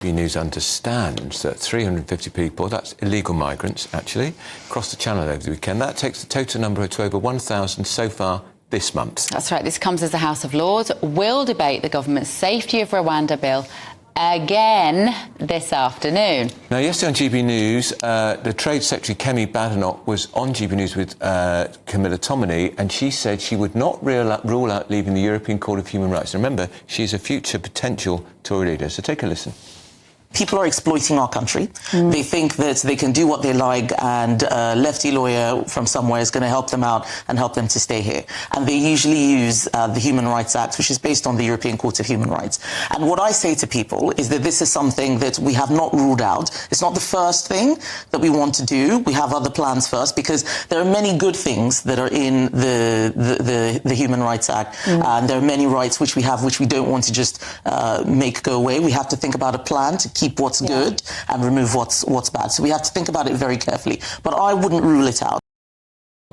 News understands that 350 people, that's illegal migrants actually, crossed the channel over the weekend. That takes the total number to over 1,000 so far this month. That's right. This comes as the House of Lords will debate the government's Safety of Rwanda bill again this afternoon. Now, yesterday on GB News, the Trade Secretary, Kemi Badenoch, was on GB News with Camilla Tominey, and she said she would not rule out leaving the European Court of Human Rights. And remember, she's a future potential Tory leader, so take a listen. People are exploiting our country. They think that they can do what they like, and a lefty lawyer from somewhere is going to help them out and help them to stay here. And they usually use the Human Rights Act, which is based on the European Court of Human Rights. And what I say to people is that this is something that we have not ruled out. It's not the first thing that we want to do. We have other plans first, because there are many good things that are in the Human Rights Act. And there are many rights which we have, which we don't want to just make go away. We have to think about a plan to keep what's good and remove what's bad. So we have to think about it very carefully. But I wouldn't rule it out.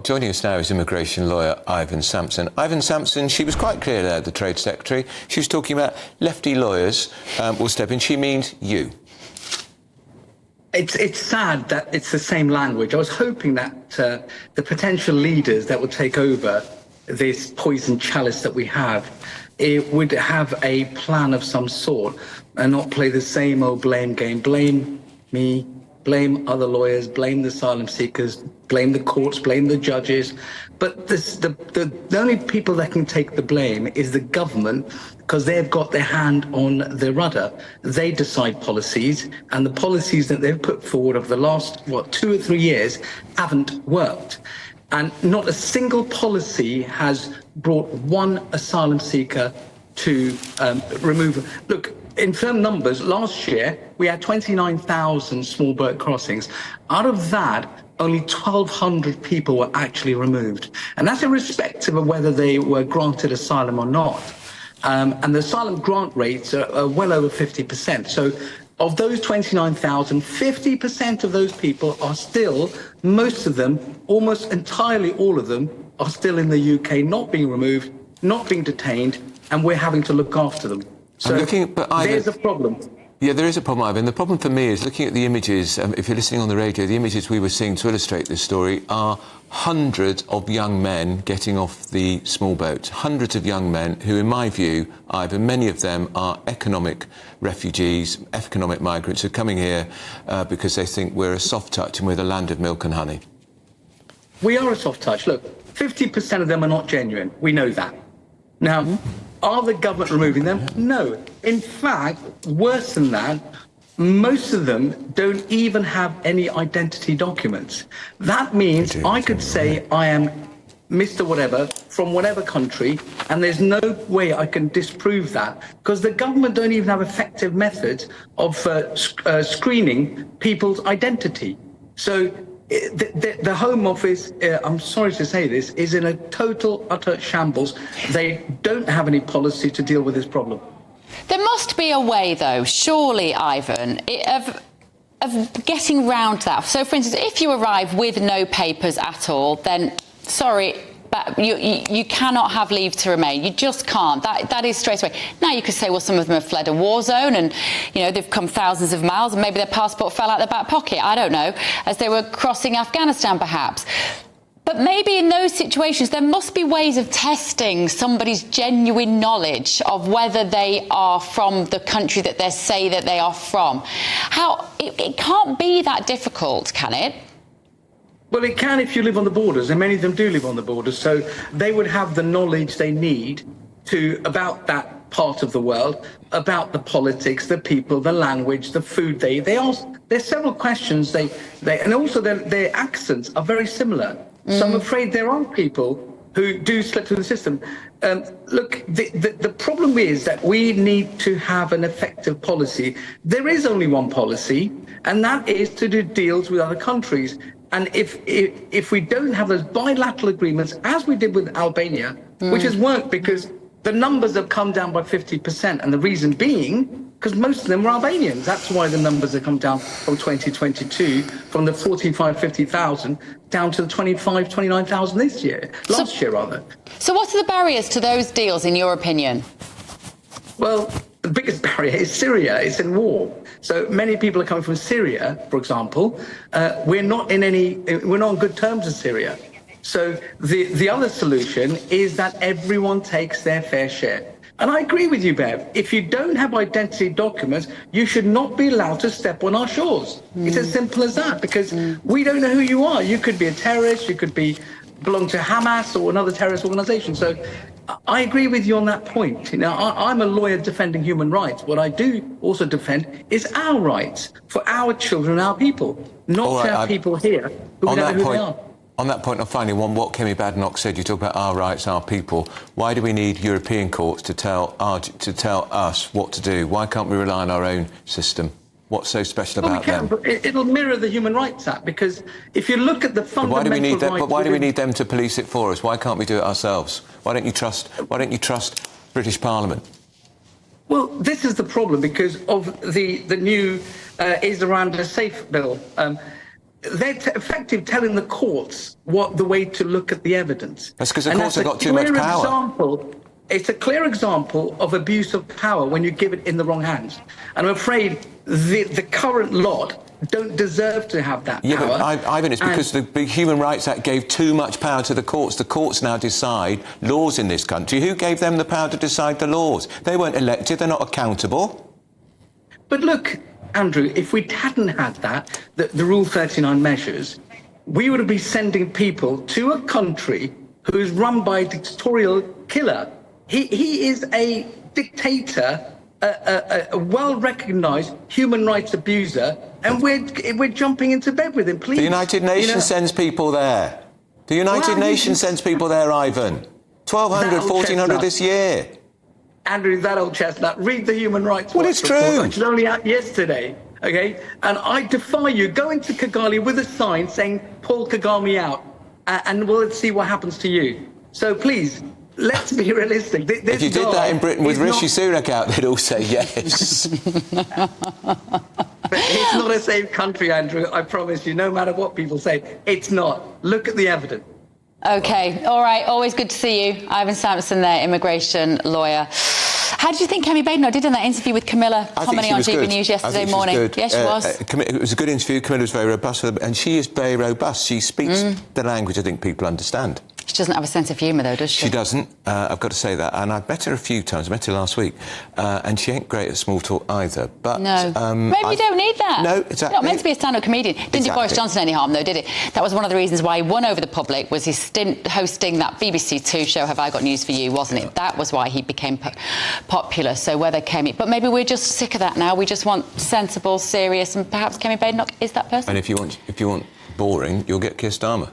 Joining us now is immigration lawyer Ivon Sampson. Ivon Sampson, she was quite clear there, the Trade Secretary. She was talking about lefty lawyers will step in. She means you. It's sad that it's the same language. I was hoping that the potential leaders that will take over this poison chalice that we have, it would have a plan of some sort and not play the same old blame game. Blame me, blame other lawyers, blame the asylum seekers, blame the courts, blame the judges. But the only people that can take the blame is the government, because they've got their hand on the rudder. They decide policies, and the policies that they've put forward over the last, 2 or 3 years haven't worked. And not a single policy has brought one asylum seeker to remove. Look, in firm numbers, last year we had 29,000 small boat crossings. Out of that, only 1,200 people were actually removed. And that's irrespective of whether they were granted asylum or not. And the asylum grant rates are well over 50%. So of those 29,000, 50% of those people are still, most of them, almost entirely all of them, are still in the UK, not being removed, not being detained, and we're having to look after them. So there's a problem. Yeah, there is a problem, Ivon. The problem for me is looking at the images, if you're listening on the radio, the images we were seeing to illustrate this story are hundreds of young men getting off the small boats. Hundreds of young men who, in my view, Ivon, many of them are economic refugees, economic migrants who are coming here because they think we're a soft touch and we're the land of milk and honey. We are a soft touch. Look, 50% of them are not genuine. We know that. Now, are the government removing them? No. In fact, worse than that, most of them don't even have any identity documents. That means I could say I am Mr. Whatever from whatever country, and there's no way I can disprove that, because the government don't even have effective methods of screening people's identity. So the Home Office, I'm sorry to say this, is in a total, utter shambles. They don't have any policy to deal with this problem. There must be a way, though, surely, Ivon, of getting round that. So, for instance, if you arrive with no papers at all, then, sorry, but you cannot have leave to remain. You just can't. That is straight away. Now, you could say, well, some of them have fled a war zone and, you know, they've come thousands of miles and maybe their passport fell out their back pocket, I don't know, as they were crossing Afghanistan, perhaps. But maybe in those situations, there must be ways of testing somebody's genuine knowledge of whether they are from the country that they say that they are from. It can't be that difficult, can it? Well, it can if you live on the borders, and many of them do live on the borders, so they would have the knowledge they need about that part of the world, about the politics, the people, the language, the food they ask. There's several questions and also their accents are very similar. So I'm afraid there are people who do slip through the system. Look, the problem is that we need to have an effective policy. There is only one policy, and that is to do deals with other countries. And if we don't have those bilateral agreements, as we did with Albania, which has worked because the numbers have come down by 50%, and the reason being because most of them were Albanians. That's why the numbers have come down from 2022, from the 45, 50,000 down to the 25, 29,000 last year. So what are the barriers to those deals, in your opinion? Well, the biggest barrier is Syria. It's in war. So many people are coming from Syria, for example. We're not on good terms with Syria. So the other solution is that everyone takes their fair share. And I agree with you, Bev. If you don't have identity documents, you should not be allowed to step on our shores. It's as simple as that, because we don't know who you are. You could be a terrorist, you could belong to Hamas or another terrorist organization. So I agree with you on that point. I'm a lawyer defending human rights. What I do also defend is our rights for our children, our people, not our people here who we don't know who they are. On that point, and finally, what Kemi Badenoch said, you talk about our rights, our people. Why do we need European courts to tell us what to do? Why can't we rely on our own system? What's so special about them? But it'll mirror the Human Rights Act, because if you look at the fundamental rights... But why do we need them to police it for us? Why can't we do it ourselves? Why don't you trust British Parliament? Well, this is the problem because of the new Is Rwanda Safe bill. They're effectively telling the courts what the way to look at the evidence. That's because the courts have got too much power. It's a clear example of abuse of power when you give it in the wrong hands. And I'm afraid the current lot don't deserve to have that power. Yeah, but Ivan, it's because the Human Rights Act gave too much power to the courts. The courts now decide laws in this country. Who gave them the power to decide the laws? They weren't elected. They're not accountable. But look, Andrew, if we hadn't had that, the Rule 39 measures, we would be sending people to a country who is run by a dictatorial killer. He is a dictator, a well-recognised human rights abuser, and we're jumping into bed with him, please. The United Nations sends people there. The United Nations sends people there, Ivan. 1,200, 1,400 this year. Andrew, that old chestnut, read the Human Rights Watch Well, it's true. Which is only out yesterday, OK? And I defy you, go into Kigali with a sign saying, Paul Kagame out, and we'll see what happens to you. So please, let's be realistic. If you did that in Britain with Rishi Sunak out, they'd all say yes. But it's not a safe country, Andrew, I promise you, no matter what people say. It's not. Look at the evidence. OK, all right, always good to see you. Ivon Sampson there, immigration lawyer. How did you think Kemi Badenoch did in that interview with Camilla commenting on GB News yesterday morning? Yes, she was. It was a good interview. Camilla was very robust, and she is very robust. She speaks the language I think people understand. She doesn't have a sense of humour, though, does she? She doesn't. I've got to say that. And I've met her a few times. I met her last week. And she ain't great at small talk either. But no. Maybe you don't need that. No, exactly. You're not meant to be a stand-up comedian. Didn't do Boris Johnson any harm, though, did it? That was one of the reasons why he won over the public, was his stint hosting that BBC Two show, Have I Got News For You, wasn't it? That was why he became popular. So whether Kemi... But maybe we're just sick of that now. We just want sensible, serious, and perhaps Kemi Badenoch is that person. And if you want boring, you'll get Keir Starmer.